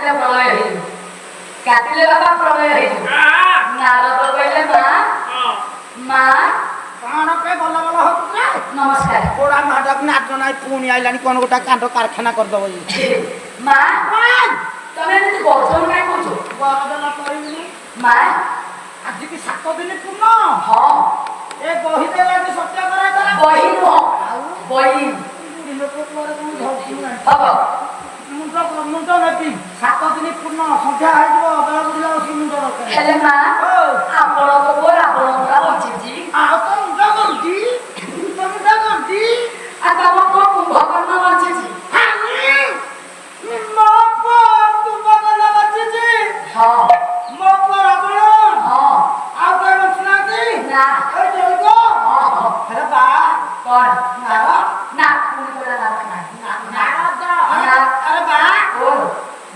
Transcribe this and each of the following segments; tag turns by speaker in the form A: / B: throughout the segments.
A: କାଟିଲେ ପ୍ରଳୟ ହେଇଯିବ କାଟିଲେ ବାବା ପ୍ରଳୟ ହେଇଯିବ ନାରଦ କହିଲେ ମା
B: କଣ କେ ଭଲ ଭଲ ହଉଛି
A: ନମସ୍କାର
B: କୋଡା ମାଡାକୁ ନାଚ ନାହିଁ ପୁଣି ଆଇଲାଣି କଣ ଗୋଟେ କାଣ୍ଡ କାରଖାନା କରିଦବ
A: ମା ତମେ ଏମିତି ଗର୍ଜନ କାଇଁ କରୁଛ
B: ଗର୍ଜନ କରିବିନି
A: ମା
B: ଆଜିକି 7 ଦିନ ପୂର୍ଣ୍ଣ
A: ହଁ
B: ଏ ବହି ଦେଲା ଯେ ସତ୍ୟ କରାଇଦେଲା
A: ବହି ନୁହଁ ବହି ହବ
B: ମୁଣ୍ଡ ନେବି 7 ଦିନ ପୂର୍ଣ୍ଣ ସନ୍ଧ୍ୟା ହେଇଯିବ ବେଳ ବୁଝିଲା ମୁଣ୍ଡ ଦରକାର
A: ହେଲେ ମା ଆପଣଙ୍କ ପୁଅ ଆପଣଙ୍କର ବଞ୍ଚିଛି
B: ଆଉ ତ ମୁଣ୍ଡ କରୁଛି
A: ଆଉ ତମ ପୁଅ କୁମ୍ଭକର୍ଣ୍ଣ ବଞ୍ଚିଛି
B: ମୋ ପୁଅ କୁମ୍ଭକର୍ଣ୍ଣ ବଞ୍ଚିଛି
A: ହଁ
B: ମୋ ପୁଅ ରାବଣ
A: ହଁ
B: ଆଉ କେହି ବଞ୍ଚୁନାହାନ୍ତି
A: ନା
B: ଏଇ ଜଳିକ ହେଲେ ବା
A: କଣ
B: ନାର
A: ନା ପୁଣି କହିଲା ନାରଦ
B: ଆରେ ବା
A: କଣ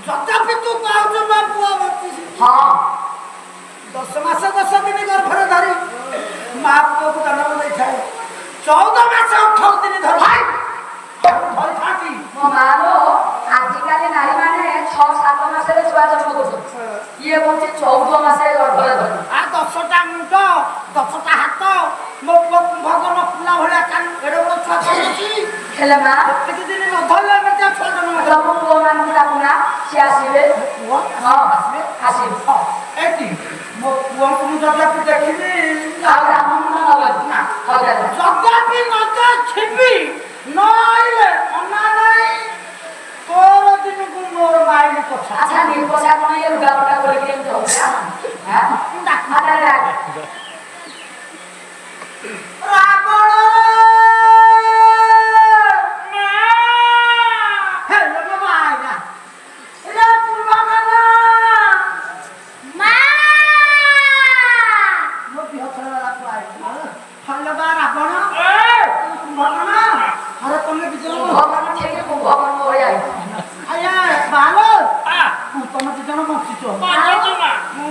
B: ଯଥାପି ତୁ କହୁଛୁ ମୋ ପୁଅ ବଞ୍ଚିଛି
A: ହଁ
B: 10 ମାସ 10 ଦିନ ଗର୍ଭରେ ଧରି ମା ପୁଅକୁ ଜନ୍ମ ଦେଇଥାଏ 14 ମାସ 18 ଦିନ ଧରିଥାନ୍ତି
A: ମୋ ମାଲୋ ଆଜିକାଲି ନାରୀମାନେ 6-7 ମାସରେ ଛୁଆ ଜନ୍ମ କରୁଛନ୍ତି ଇଏ ବଞ୍ଚି 14 ମାସରେ ଗର୍ଭରେ ଧରି
B: ଆଉ 10ଟା ମୁଣ୍ଡ 10ଟା ହାତ ମୋ ପୁଅ କୁମ୍ଭକର୍ଣ୍ଣ ଫୁଲା ଭଳିଆ କାନ ଏଡେ ବଡ ଛୁଆ କରୁଛି
A: ହେଲେ ମା
B: ଏତିକି ଦିନ ନ ଧରିଲେ ଏମିତି ଛୁଆ ଜନ୍ମ
A: ତମ ପୁଅ ମାନଙ୍କୁ ଡାକୁନା ସିଏ ଆସିବେ
B: ପୁଅ
A: ହଁ
B: ଆସିବେ
A: ଆସିବେ
B: ଏଠି ମୋ ପୁଅଙ୍କୁ ମୁଁ ଯଦି ଦେଖିବି
A: ଆଉ ରାମମୁଣ୍ଡ ନବନି
B: ନା
A: ହଉ ତାହେଲେ
B: ଯଦ୍ୟପି ନଜର ଥିବି ନ ଆଇଲେ ଅନା ନାହିଁ ତୋର ଦିନକୁ ମୋର ମାଇଲି କଥା
A: ଆଚ୍ଛା ନିର୍ପୋଷା କଣ ଇଏ ଲୁଗାପଟା କରିକି ଏମିତି ହଉଛି
B: ରାବଣ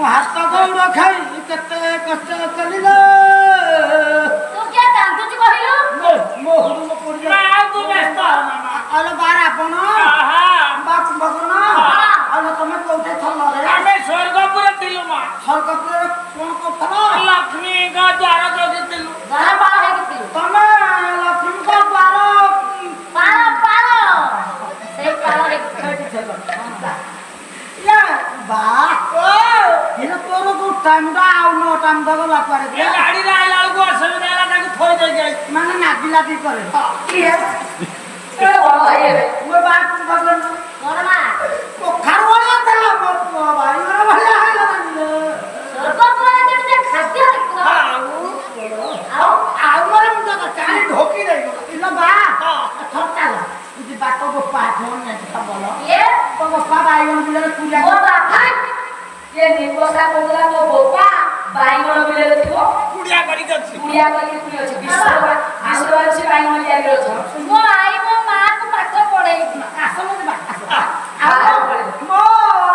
B: ହାତ ଦୌଡ଼ ଖାଇ କେତେ କଷ୍ଟ କଲିଲ ଆଲୋ ବା ରାବଣ ବା କୁମ୍ଭକର୍ଣ୍ଣ ଆଲୋ ତମେ କୋଉଠି ଥଲ ରେ
C: ଆମେ ସ୍ୱର୍ଗପୁରେ ଥିଲୁ ମା
B: ସ୍ୱର୍ଗପୁରରେ କଣ କରୁଥିଲ
C: ଲକ୍ଷ୍ମୀଙ୍କ ଦ୍ୱାର ଜଗିଥିଲୁ
B: ତମେ ଲକ୍ଷ୍ମୀଙ୍କ ଦ୍ୱାର ତୋର ଯୋଉ ଟାଇମଟା ଆଉ 9 ଟାଇମ ତ ଗଲା କୁଆଡେ
C: ଗାଡିରେ ଆଇଲା ବେଳକୁ ଅସୁବିଧା ହେଲା ତାକୁ ଥୋଇ ଦେଇକି ଆଇଛି
B: ମାନେ ନାଗି ଲାଗି କରେ
A: ବଡ ଭାଇ ହେବେ
B: ମୋ ବା କୁମ୍ଭକର୍ଣ୍ଣ କଖାରୁ ଭଳିଆ ଥିଲା ମୋ ପୁଅ ବାଇଗଣ ଭଳିଆ ହେଇଗଲାଣି ଆଉ ମୋର ମୁଣ୍ଡ କାଲି ଢୋକି ଦେଇଗଲା ଇଲ ବା ଏଥର ଚାଲ ବାଟ ଗୋପା ଫୋନ ଭଲ ତ ଗୋପା ବାଇଗଣ ବିଲରେ ପୂଜା
A: ये निर्पोषा कोदला तो बोपा बाइगण बिले थिबो
C: कुड़िया କରିକି ଅଛି
A: कुड़िया करके कुड़ी अछि विश्व से बाइगण लिया गेलो छ
D: मो आई मो मां को पाठ पढाई
B: ଆସ ମୋ ଯିବା ମୋ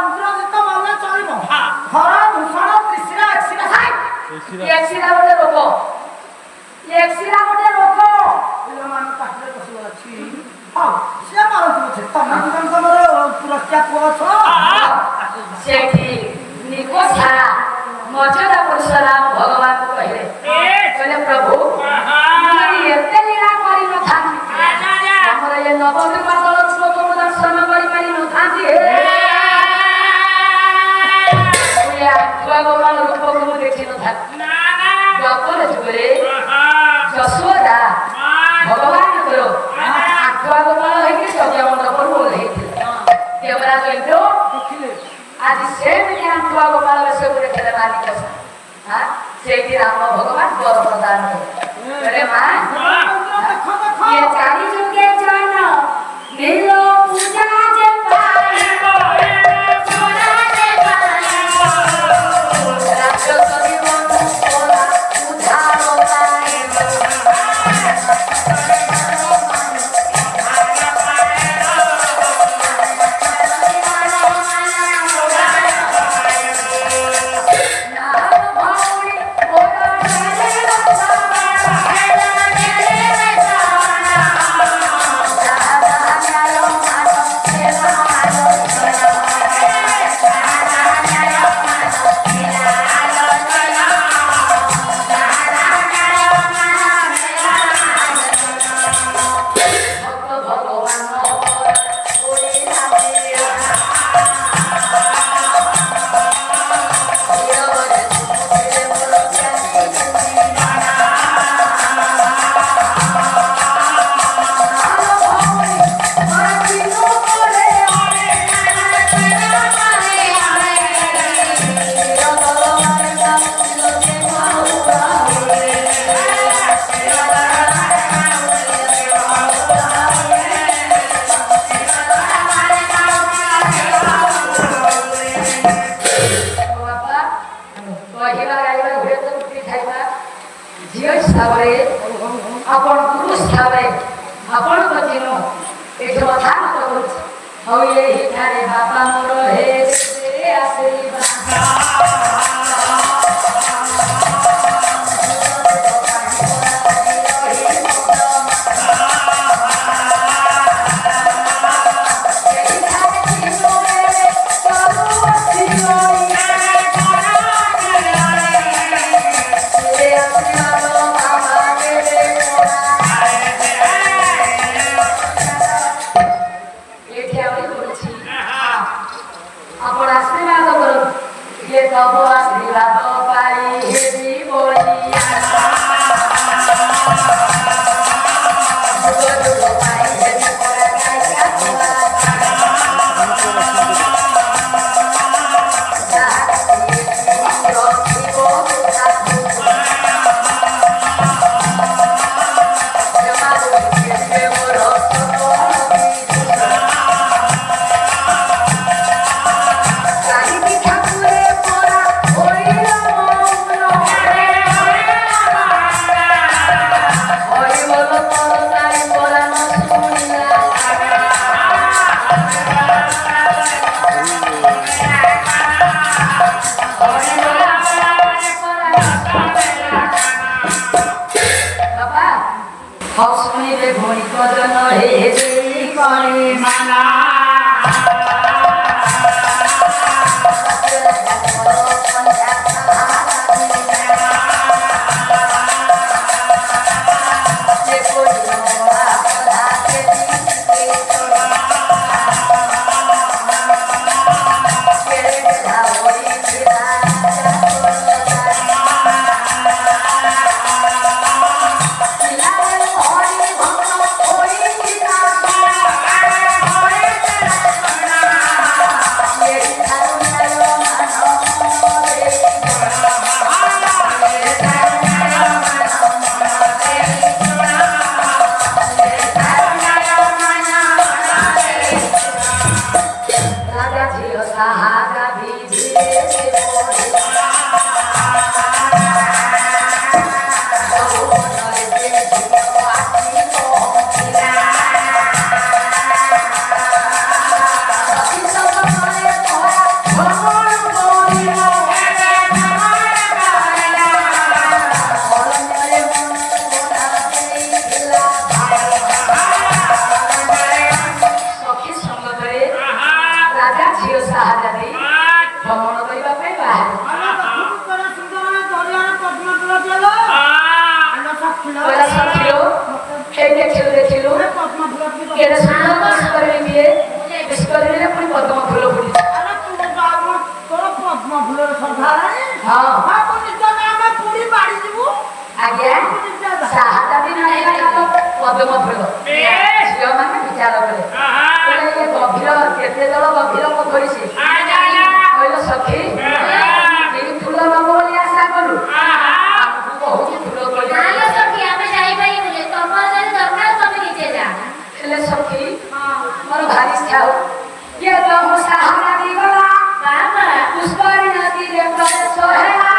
B: ଇନ୍ଦ୍ରଜିତ ମନେ ଚଳିବ ଖରା ଭୂଷଣ ତ୍ରିଶିରା ଏକ୍ସିରା
A: एक्सिरा गोटे रोग एक्सिरा गोटे रोग
B: ପିଲାମାନେ ପାଖରେ ବସିବ ଅଛି ହଁ ସିଏ ମାରନ୍ତୁ ଅଛି ତମେ ଦୁକାନ ତମର ସୁରକ୍ଷା ପୁଅ ଅଛ
A: सेठी निर्पोषा मर्यादा पुरुषराम भगवान को कहले प्रभु एते लीला करी न थांती हमर ये नवद्वीपा तल श्लोक दर्शन करी पारी न थांती ये भगवान रूप को देखि न थांती गपर जुरे जसोदा भगवान करो भगवान है कि सत्य मंडप पर बोल है देवराज इंद्र आज से हम छुआ गोपाल से पूरे खेले मानी कसम हां सेठी राम भगवान वर प्रदान करे मां ये चारी जुगे जन नीलो पूजा जे पाए सोना जे पाए राजो करी मन सोना उधारो पाए ହିସାବରେ ଆପଣ ପୁରୁଷ ଭାବେ ଆପଣଙ୍କ ଦିନ ଏଠି କଥା କରୁଛି ଆଉ ଏହିଠାରେ ବାପା ମୋର ହେ ଆପଣ ଆଶୀର୍ବାଦ କରନ୍ତୁ ଇଏ ସବୁ ଆଶୀର୍ବାଦ ପାଇ ହେବି ବଳିଆ ଯୁଗ ଯୁଗ ପାଇଁ ହେବି ପରା ଗାଇକା শুনিবে ভূমি কদন হে করে মানা ପଦ୍ମ ଫୁଲ ଝିଅ ମାନେ ବିଚାର କଲେ ଗଭୀର କେତେ ଜଳ ଗଭୀର ପୋଖରୀ ସେ କହିଲ ସଖୀ ଏଇ ଫୁଲ ନବ ବୋଲି ଆଶା କଲୁ ଆମକୁ ବହୁତ ଫୁଲ ହେଲେ ସଖୀ ମୋର ଭାରି ଇଚ୍ଛା ହଉ କିଏ ତ ମୋ ସାହାରା ଦେଇଗଲା ପୁଷ୍କରୀ ନଦୀରେ ପ୍ରବେଶ ହେଲା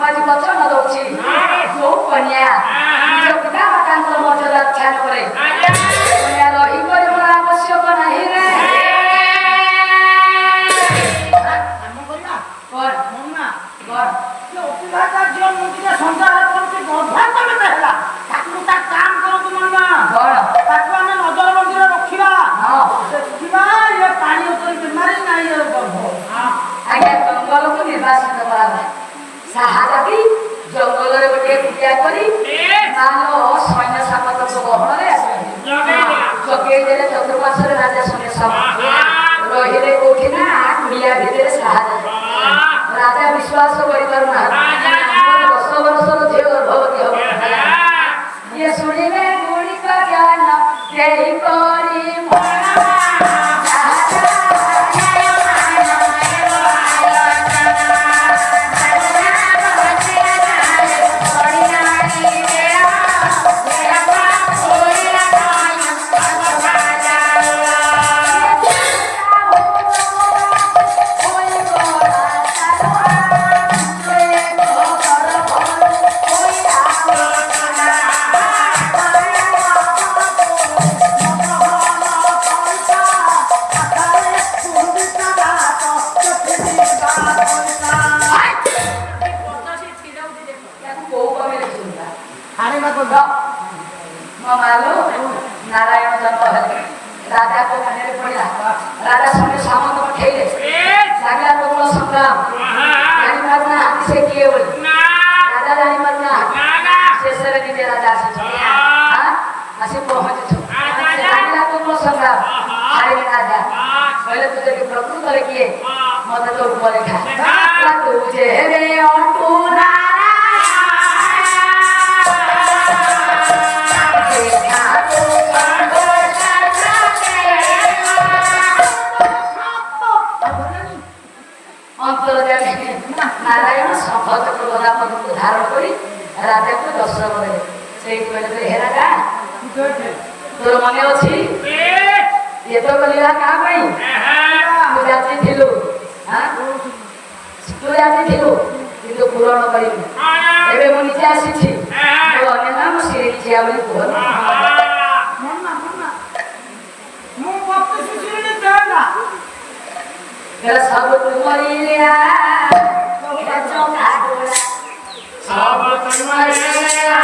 A: ଆଜି ବଚନ ଦଉଛି ଯୋଉ କନ୍ୟା ନିଜ ପିତା ମାତାଙ୍କର ମର୍ଯ୍ୟାଦା ରକ୍ଷା ନ କରେ କନ୍ୟା ରହି କରିବାର ଆବଶ୍ୟକ ନାହିଁ ରେ।
B: କାମ କରିବା
A: କର
B: ମନା
A: କର
B: ସେ ଅପିଭାତା ଝିଅ ମୁଦିରେ ସନ୍ଧ୍ୟାରେ କରୁଛି ଗର୍ଭାନ୍ତ ମତେ ହେଲା ତାକୁ ତା କାମ କରନ୍ତୁ ମନା
A: କର
B: ତାକୁ ଆମେ ନଜରବନ୍ଦୀରେ ରଖିବା
A: ହଁ
B: ଦେଖିବା ଇଏ ପାଣି ଉପରେ ବେମାରୀ ନାହିଁ ଏ ଗର୍ଭ
A: ଆଜ୍ଞା ଜଙ୍ଗଲକୁ ନିର୍ବାସିତ କରାଗଲା ସାହାଜାତି ଜଙ୍ଗଲରେ ଗୋଟିଏ ପୂଜା କରି ମାଲ ସୈନ୍ୟ ସାମନ୍ତଙ୍କ ଗହଣରେ ଜଗେଇ ଦେଲେ ଚତୁର୍ପାର୍ଶ୍ୱରେ ରାଜା ସନ୍ନ୍ୟାସ ରହିଲେ କୋଉଠି ନା କୁଡ଼ିଆ ଭିତରେ ସାହାଜାତି ରାଜା ବିଶ୍ୱାସ କରିପାରୁନାହାନ୍ତି 10 ବର୍ଷର ଝିଅ ଗର୍ଭବତୀ ହବ ଇଏ ଶୁଣିଲେ ଗୁଡ଼ିକ ଜ୍ଞାନ କେହି କରି नारायण जन्म है राजा को कहने पड़ा राजा समय सामंत पठेले लागला तो संग्राम जानी मारना हाथी से किए बोले राजा जानी मारना शेष रे दिवे राजा से हां आसे पहुंच छ लागला तो संग्राम हारे राजा पहले तुझे के प्रकृत रे किए मत तो ऊपर खा तुझे रे अंटूरा नारायण शपथ गदा पद धारण करी राजा को दर्शन करे से कहले हे राजा तोर मने अछि ये तो कलिया का भाई तू जाती थिलु हां तू जाती थिलु किंतु पूर्ण करी एबे मो निजे आसी छी तो अन्य नाम सिरि छिया बोली कोन
B: मन्ना मन्ना मो बाप सुसिरे देना
A: तेरा सब तुम्हारिया सब तुम्हारिया